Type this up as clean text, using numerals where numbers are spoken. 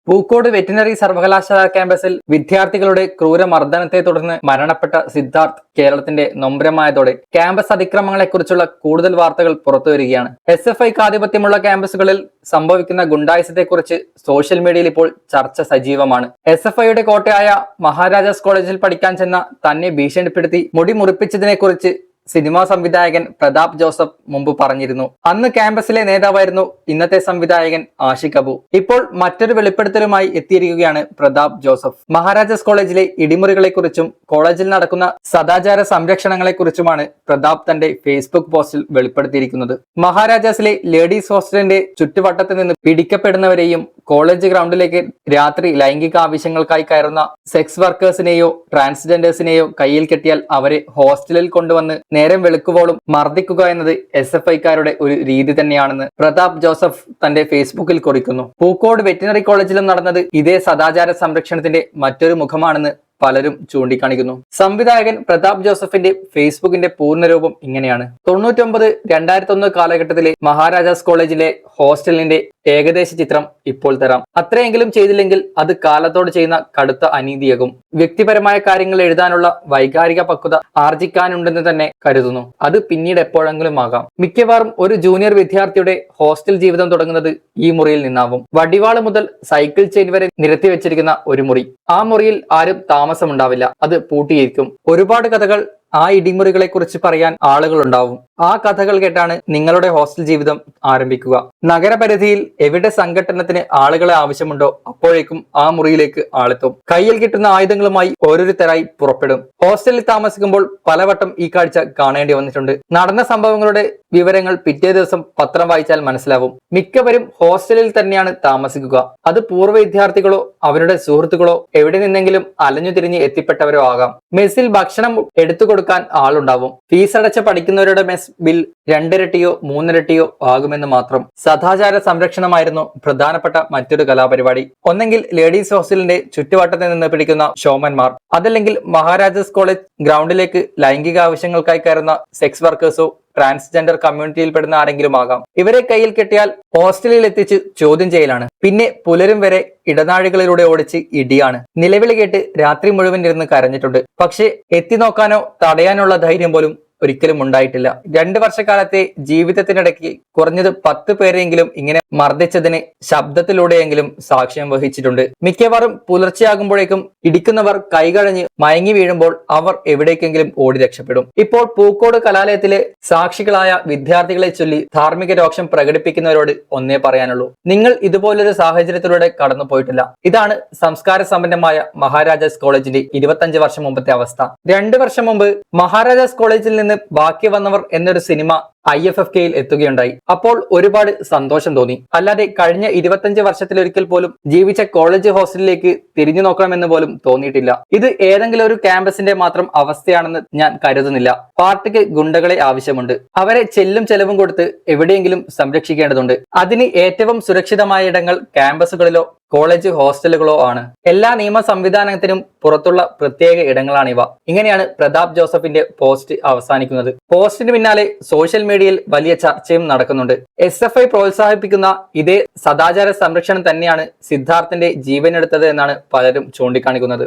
Pookode veterinary സർവകലാശാല ക്യാമ്പസിൽ വിദ്യാർത്ഥികളുടെ ക്രൂരമർദ്ദനത്തെ തുടർന്ന് മരണപ്പെട്ട സിദ്ധാർത്ഥ് കേരളത്തിന്റെ നൊമ്പരമായതോടെ ക്യാമ്പസ് അതിക്രമങ്ങളെക്കുറിച്ചുള്ള കൂടുതൽ വാർത്തകൾ പുറത്തുവരികയാണ്. SFIക്ക് ആധിപത്യമുള്ള ക്യാമ്പസുകളിൽ സംഭവിക്കുന്ന ഗുണ്ടായിസത്തെക്കുറിച്ച് സോഷ്യൽ മീഡിയയിൽ ഇപ്പോൾ ചർച്ച സജീവമാണ്. SFIയുടെ കോട്ടയായ മഹാരാജാസ് കോളേജിൽ പഠിക്കാൻ ചെന്ന തന്നെ ഭീഷണിപ്പെടുത്തി മുടി മുറിപ്പിച്ചതിനെക്കുറിച്ച് സിനിമാ സംവിധായകൻ പ്രതാപ് ജോസഫ് മുമ്പ് പറഞ്ഞിരുന്നു. അന്ന് ക്യാമ്പസിലെ നേതാവായിരുന്നു ഇന്നത്തെ സംവിധായകൻ ആഷിഖ് അബു. ഇപ്പോൾ മറ്റൊരു വെളിപ്പെടുത്തലുമായി എത്തിയിരിക്കുകയാണ് പ്രതാപ് ജോസഫ്. മഹാരാജാസ് കോളേജിലെ ഇടിമുറികളെക്കുറിച്ചും കോളേജിൽ നടക്കുന്ന സദാചാര സംരക്ഷണങ്ങളെക്കുറിച്ചുമാണ് പ്രതാപ് തന്റെ ഫേസ്ബുക്ക് പോസ്റ്റിൽ വെളിപ്പെടുത്തിയിരിക്കുന്നത്. മഹാരാജാസിലെ ലേഡീസ് ഹോസ്റ്റലിന്റെ ചുറ്റുവട്ടത്ത് നിന്ന് പിടിക്കപ്പെടുന്നവരെയും കോളേജ് ഗ്രൗണ്ടിലേക്ക് രാത്രി ലൈംഗിക ആവശ്യങ്ങൾക്കായി കയറുന്ന സെക്സ് വർക്കേഴ്സിനെയോ ട്രാൻസ്ജെൻഡേഴ്സിനെയോ കയ്യിൽ കെട്ടിയാൽ അവരെ ഹോസ്റ്റലിൽ കൊണ്ടുവന്ന് നേരം വെളുക്കുവോളും മർദ്ദിക്കുക എന്നത് SFIക്കാരുടെ ഒരു രീതി തന്നെയാണെന്ന് പ്രതാപ് ജോസഫ് തന്റെ ഫേസ്ബുക്കിൽ കുറിക്കുന്നു. പൂക്കോട് വെറ്റിനറി കോളേജിലും നടന്നത് ഇതേ സദാചാര സംരക്ഷണത്തിന്റെ മറ്റൊരു മുഖമാണെന്ന് പലരും ചൂണ്ടിക്കാണിക്കുന്നു. സംവിധായകൻ പ്രതാപ് ജോസഫിന്റെ ഫേസ്ബുക്കിന്റെ പൂർണ്ണരൂപം ഇങ്ങനെയാണ്. 99-2001 കാലഘട്ടത്തിലെ മഹാരാജാസ് കോളേജിലെ ഹോസ്റ്റലിന്റെ ഏകദേശ ചിത്രം ഇപ്പോൾ തരാം. അത്രയെങ്കിലും ചെയ്തില്ലെങ്കിൽ അത് കാലത്തോട് ചെയ്യുന്ന കടുത്ത അനീതിയാകും. വ്യക്തിപരമായ കാര്യങ്ങൾ എഴുതാനുള്ള വൈകാരിക പക്വത ആർജിക്കാനുണ്ടെന്ന് തന്നെ കരുതുന്നു. അത് പിന്നീട് എപ്പോഴെങ്കിലും ആകാം. മിക്കവാറും ഒരു ജൂനിയർ വിദ്യാർത്ഥിയുടെ ഹോസ്റ്റൽ ജീവിതം തുടങ്ങുന്നത് ഈ മുറിയിൽ നിന്നാവും. വടിവാള് മുതൽ സൈക്കിൾ ചെയിൻ വരെ നിരത്തി വെച്ചിരിക്കുന്ന ഒരു മുറി. ആ മുറിയിൽ ആരും താമസമുണ്ടാവില്ല. അത് പൂട്ടിയിരിക്കും. ഒരുപാട് കഥകൾ ആ ഇടിമുറികളെ കുറിച്ച് പറയാൻ ആളുകൾ ഉണ്ടാവും. ആ കഥകൾ കേട്ടാണ് നിങ്ങളുടെ ഹോസ്റ്റൽ ജീവിതം ആരംഭിക്കുക. നഗരപരിധിയിൽ എവിടെ സംഘട്ടനത്തിന് ആളുകളെ ആവശ്യമുണ്ടോ അപ്പോഴേക്കും ആ മുറിയിലേക്ക് ആളെത്തും. കയ്യിൽ കിട്ടുന്ന ആയുധങ്ങളുമായി ഓരോരുത്തരായി പുറപ്പെടും. ഹോസ്റ്റലിൽ താമസിക്കുമ്പോൾ പലവട്ടം ഈ കാഴ്ച കാണേണ്ടി വന്നിട്ടുണ്ട്. നടന്ന സംഭവങ്ങളുടെ വിവരങ്ങൾ പിറ്റേ ദിവസം പത്രം വായിച്ചാൽ മനസ്സിലാവും. മിക്കവരും ഹോസ്റ്റലിൽ തന്നെയാണ് താമസിക്കുക. അത് പൂർവ്വ വിദ്യാർത്ഥികളോ അവരുടെ സുഹൃത്തുക്കളോ എവിടെ നിന്നെങ്കിലും അലഞ്ഞു തിരിഞ്ഞ് എത്തിപ്പെട്ടവരോ ആകാം. മെസ്സിൽ ഭക്ഷണം എടുത്തു കൊടുക്കാൻ ആളുണ്ടാവും. ഫീസ് അടച്ച് പഠിക്കുന്നവരുടെ മെസ് ബിൽ 2 ഇരട്ടിയോ 3 ഇരട്ടിയോ ആകുമെന്ന് മാത്രം. സദാചാര സംരക്ഷണമായിരുന്നു പ്രധാനപ്പെട്ട മറ്റൊരു കലാപരിപാടി. ഒന്നെങ്കിൽ ലേഡീസ് ഹോസ്റ്റലിന്റെ ചുറ്റുവട്ടത്തിൽ നിന്ന് പിടിക്കുന്ന ഷോമന്മാർ, അതല്ലെങ്കിൽ മഹാരാജാസ് കോളേജ് ഗ്രൗണ്ടിലേക്ക് ലൈംഗിക ആവശ്യങ്ങൾക്കായി കയറുന്ന സെക്സ് വർക്കേഴ്സോ ട്രാൻസ്ജെൻഡർ കമ്മ്യൂണിറ്റിയിൽപ്പെടുന്ന ആരെങ്കിലും ആകാം. ഇവരെ കയ്യിൽ കെട്ടിയാൽ ഹോസ്റ്റലിൽ എത്തിച്ച് ചോദ്യം ചെയ്യലാണ്. പിന്നെ പുലരും വരെ ഇടനാഴികളിലൂടെ ഓടിച്ച് ഇടിയാണ്. നിലവിളി കേട്ട് രാത്രി മുഴുവൻ ഇരുന്ന് കരഞ്ഞിട്ടുണ്ട്. പക്ഷെ എത്തി നോക്കാനോ തടയാനുള്ള ധൈര്യം പോലും ഒരിക്കലും ഉണ്ടായിട്ടില്ല. 2 വർഷക്കാലത്തെ ജീവിതത്തിനിടയ്ക്ക് കുറഞ്ഞത് 10 പേരെങ്കിലും ഇങ്ങനെ മർദ്ദിച്ചതിന് ശബ്ദത്തിലൂടെയെങ്കിലും സാക്ഷ്യം വഹിച്ചിട്ടുണ്ട്. മിക്കവാറും പുലർച്ചെയാകുമ്പോഴേക്കും ഇടിക്കുന്നവർ കൈകഴഞ്ഞ് മയങ്ങി വീഴുമ്പോൾ അവർ എവിടേക്കെങ്കിലും ഓടി രക്ഷപ്പെടും. ഇപ്പോൾ പൂക്കോട് കലാലയത്തിലെ സാക്ഷികളായ വിദ്യാർത്ഥികളെ ചൊല്ലി ധാർമ്മിക രോക്ഷം പ്രകടിപ്പിക്കുന്നവരോട് ഒന്നേ പറയാനുള്ളൂ: നിങ്ങൾ ഇതുപോലൊരു സാഹചര്യത്തിലൂടെ കടന്നു പോയിട്ടില്ല. ഇതാണ് സംസ്കാര സമ്പന്നമായ മഹാരാജാസ് കോളേജിന്റെ 25 വർഷം മുമ്പത്തെ അവസ്ഥ. 2 വർഷം മുമ്പ് മഹാരാജാസ് കോളേജിൽ നിന്ന് ബാക്കി വന്നവർ എന്നൊരു സിനിമ IFFKയിൽ എത്തുകയുണ്ടായി. അപ്പോൾ ഒരുപാട് സന്തോഷം തോന്നി. അല്ലാതെ കഴിഞ്ഞ 25 വർഷത്തിലൊരിക്കൽ പോലും ജീവിച്ച കോളേജ് ഹോസ്റ്റലിലേക്ക് തിരിഞ്ഞു നോക്കണമെന്ന് പോലും തോന്നിയിട്ടില്ല. ഇത് ഏതെങ്കിലും ഒരു ക്യാമ്പസിന്റെ മാത്രം അവസ്ഥയാണെന്ന് ഞാൻ കരുതുന്നില്ല. പാർട്ടിക്ക് ഗുണ്ടകളെ ആവശ്യമുണ്ട്. അവരെ ചെല്ലും ചെലവും കൊടുത്ത് എവിടെയെങ്കിലും സംരക്ഷിക്കേണ്ടതുണ്ട്. അതിന് ഏറ്റവും സുരക്ഷിതമായ ഇടങ്ങൾ ക്യാമ്പസുകളിലോ കോളേജ് ഹോസ്റ്റലുകളോ ആണ്. എല്ലാ നിയമ സംവിധാനത്തിനും പുറത്തുള്ള പ്രത്യേക ഇടങ്ങളാണിവ. ഇങ്ങനെയാണ് പ്രതാപ് ജോസഫിന്റെ പോസ്റ്റ് അവസാനിക്കുന്നത്. പോസ്റ്റിന് പിന്നാലെ സോഷ്യൽ മീഡിയയിൽ വലിയ ചർച്ചയും നടക്കുന്നുണ്ട്. SFI പ്രോത്സാഹിപ്പിക്കുന്ന ഇതേ സദാചാര സംരക്ഷണം തന്നെയാണ് സിദ്ധാർത്ഥിന്റെ ജീവനെടുത്തത് എന്നാണ് പലരും ചൂണ്ടിക്കാണിക്കുന്നത്.